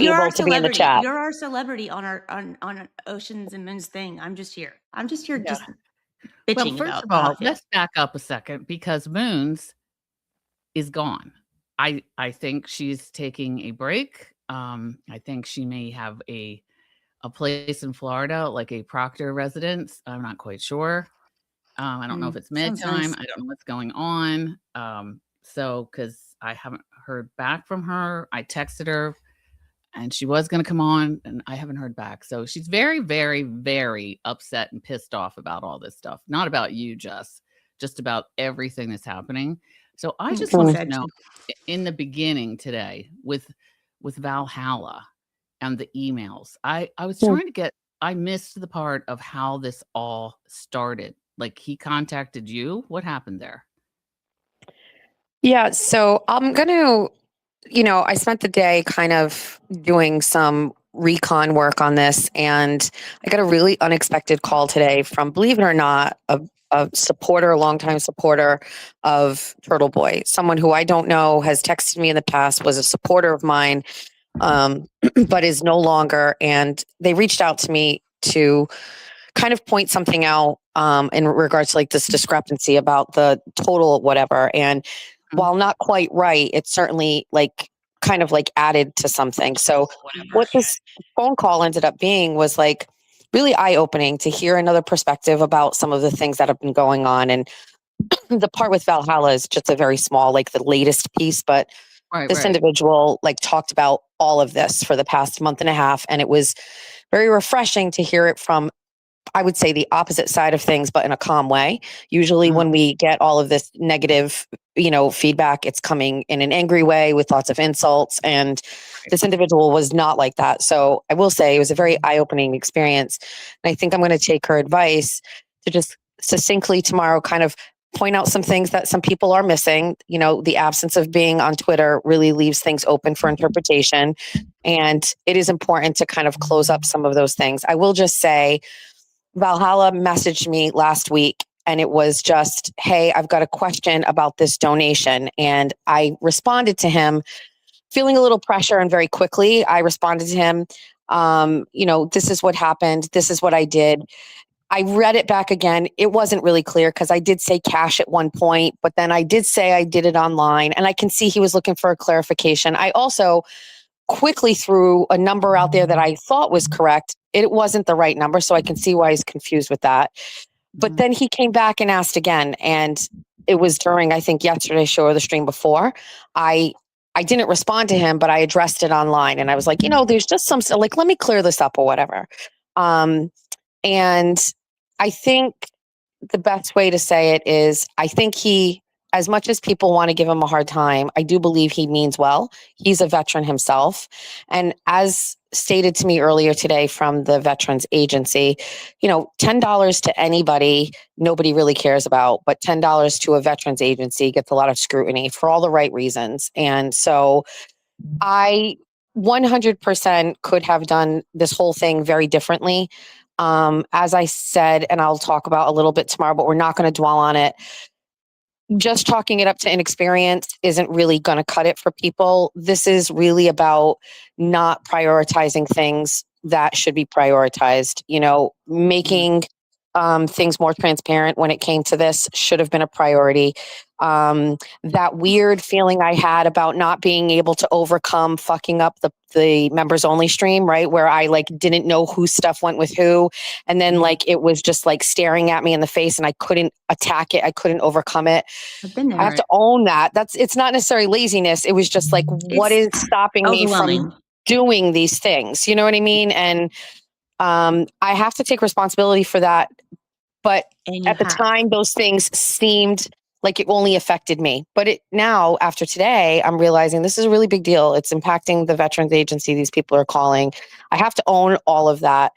you're able our to be in the celebrity. chat. You're our celebrity on our on Oceans and Moons thing. I'm just here. Just bitching Well, first about of how I all, feel. let's back up a second because Moons is gone. I think she's taking a break. I think she may have a place in Florida, like a Proctor residence. I'm not quite sure. I don't know if it's Sounds midtime. nice. I don't know what's going on. So because I haven't heard back from her, I texted her and she was going to come on and I haven't heard back. So she's very, very, very upset and pissed off about all this stuff. Not about you, just about everything that's happening. So I just She want said to know she- in the beginning today with Valhalla and the emails, I was trying to get, I missed the part of how this all started. Like he contacted you. What happened there? Yeah, so I'm going to, I spent the day kind of doing some recon work on this, and I got a really unexpected call today from, believe it or not, a supporter, a longtime supporter of Turtle Boy, someone who I don't know has texted me in the past, was a supporter of mine, but is no longer. And they reached out to me to kind of point something out in regards to like this discrepancy about the total whatever. And while not quite right, it's certainly like kind of like added to something. So what this phone call ended up being was like really eye-opening to hear another perspective about some of the things that have been going on. And the part with Valhalla is just a very small, like the latest piece, but this individual like talked about all of this for the past month and a half. And it was very refreshing to hear it from, I would say, the opposite side of things, but in a calm way. Usually when we get all of this negative, feedback, it's coming in an angry way with lots of insults. And this individual was not like that. So I will say it was a very eye-opening experience. And I think I'm going to take her advice to just succinctly tomorrow kind of point out some things that some people are missing. The absence of being on Twitter really leaves things open for interpretation. And it is important to kind of close up some of those things. I will just say, Valhalla messaged me last week and it was just, hey, I've got a question about this donation. And I responded to him feeling a little pressure, and very quickly I responded to him, this is what happened. This is what I did. I read it back again. It wasn't really clear because I did say cash at one point, but then I did say I did it online, and I can see he was looking for a clarification. I also quickly threw a number out there that I thought was correct. It wasn't the right number, so I can see why he's confused with that. But then he came back and asked again, and it was during, I think, yesterday's show or the stream before. I didn't respond to him, but I addressed it online, and I was like, there's just some, like, let me clear this up or whatever. And I think the best way to say it is, I think he, as much as people want to give him a hard time, I do believe he means well. He's a veteran himself. And as stated to me earlier today from the Veterans Agency, $10 to anybody, nobody really cares about, but $10 to a Veterans Agency gets a lot of scrutiny for all the right reasons. And so I 100% could have done this whole thing very differently. As I said, and I'll talk about a little bit tomorrow, but we're not going to dwell on it. Just talking it up to inexperience isn't really going to cut it for people. This is really about not prioritizing things that should be prioritized. Making things more transparent when it came to this should have been a priority. That weird feeling I had about not being able to overcome fucking up the members only stream, right? Where I like didn't know whose stuff went with who. And then like, it was just like staring at me in the face and I couldn't attack it. I couldn't overcome it. I've been there. I have to own that. It's not necessarily laziness. It was just like, what is stopping me from doing these things? You know what I mean? And I have to take responsibility for that. But at the time, those things seemed like it only affected me. But now, after today, I'm realizing this is a really big deal. It's impacting the Veterans Agency. These people are calling. I have to own all of that.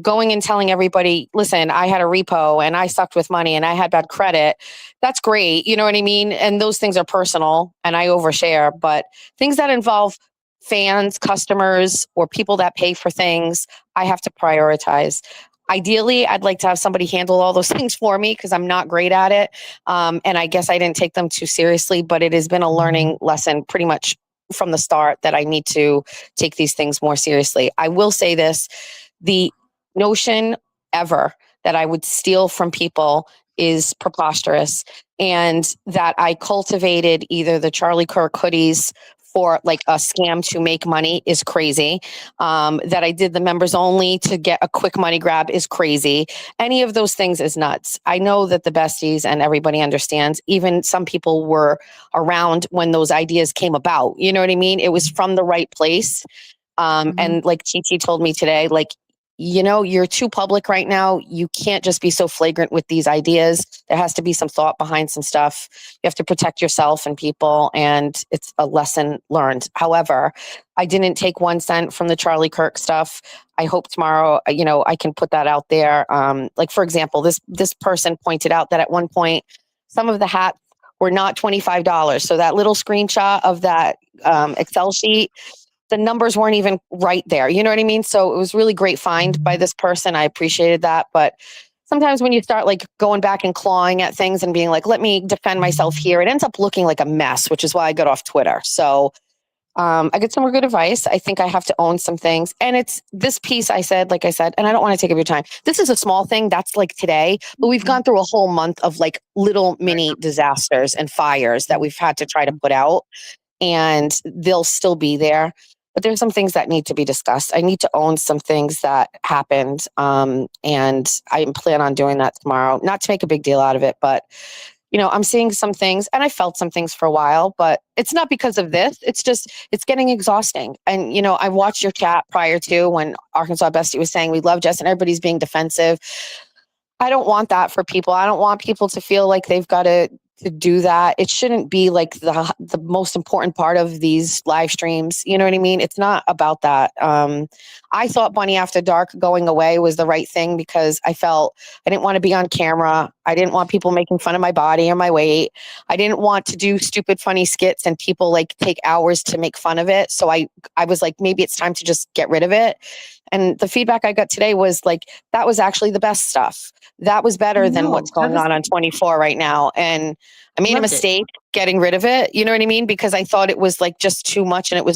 Going and telling everybody, listen, I had a repo and I sucked with money and I had bad credit. That's great. You know what I mean? And those things are personal and I overshare. But things that involve fans, customers, or people that pay for things, I have to prioritize. Ideally, I'd like to have somebody handle all those things for me because I'm not great at it. And I guess I didn't take them too seriously, but it has been a learning lesson pretty much from the start that I need to take these things more seriously. I will say this, the notion ever that I would steal from people is preposterous, and that I cultivated either the Charlie Kirk hoodies for like a scam to make money is crazy. That I did the members only to get a quick money grab is crazy. Any of those things is nuts. I know that the besties and everybody understands. Even some people were around when those ideas came about. You know what I mean? It was from the right place. And like Chi told me today, like, you're too public right now. You can't just be so flagrant with these ideas. There has to be some thought behind some stuff. You have to protect yourself and people, and it's a lesson learned. However, I didn't take 1 cent from the Charlie Kirk stuff. I hope tomorrow, I can put that out there. Like, for example, this person pointed out that at one point, some of the hats were not $25. So that little screenshot of that Excel sheet, the numbers weren't even right there. You know what I mean? So it was really great find by this person. I appreciated that. But sometimes when you start like going back and clawing at things and being like, let me defend myself here, it ends up looking like a mess, which is why I got off Twitter. So I get some good advice. I think I have to own some things. And it's this piece I said, and I don't want to take up your time. This is a small thing that's like today, but we've gone through a whole month of like little mini disasters and fires that we've had to try to put out, and they'll still be there. But there's some things that need to be discussed. I need to own some things that happened. And I plan on doing that tomorrow, not to make a big deal out of it, but I'm seeing some things, and I felt some things for a while, but it's not because of this. It's just, it's getting exhausting. And, I watched your chat prior to when Arkansas Bestie was saying, we love Jess, and everybody's being defensive. I don't want that for people. I don't want people to feel like they've got to do that. It shouldn't be like the most important part of these live streams. You know what I mean? It's not about that. I thought Bunny After Dark going away was the right thing because I felt I didn't want to be on camera. I didn't want people making fun of my body or my weight. I didn't want to do stupid, funny skits and people like take hours to make fun of it. So I was like, maybe it's time to just get rid of it. And the feedback I got today was like, that was actually the best stuff. That was better than what's going on 24 right now. And I made a mistake getting rid of it. You know what I mean? Because I thought it was like just too much and it was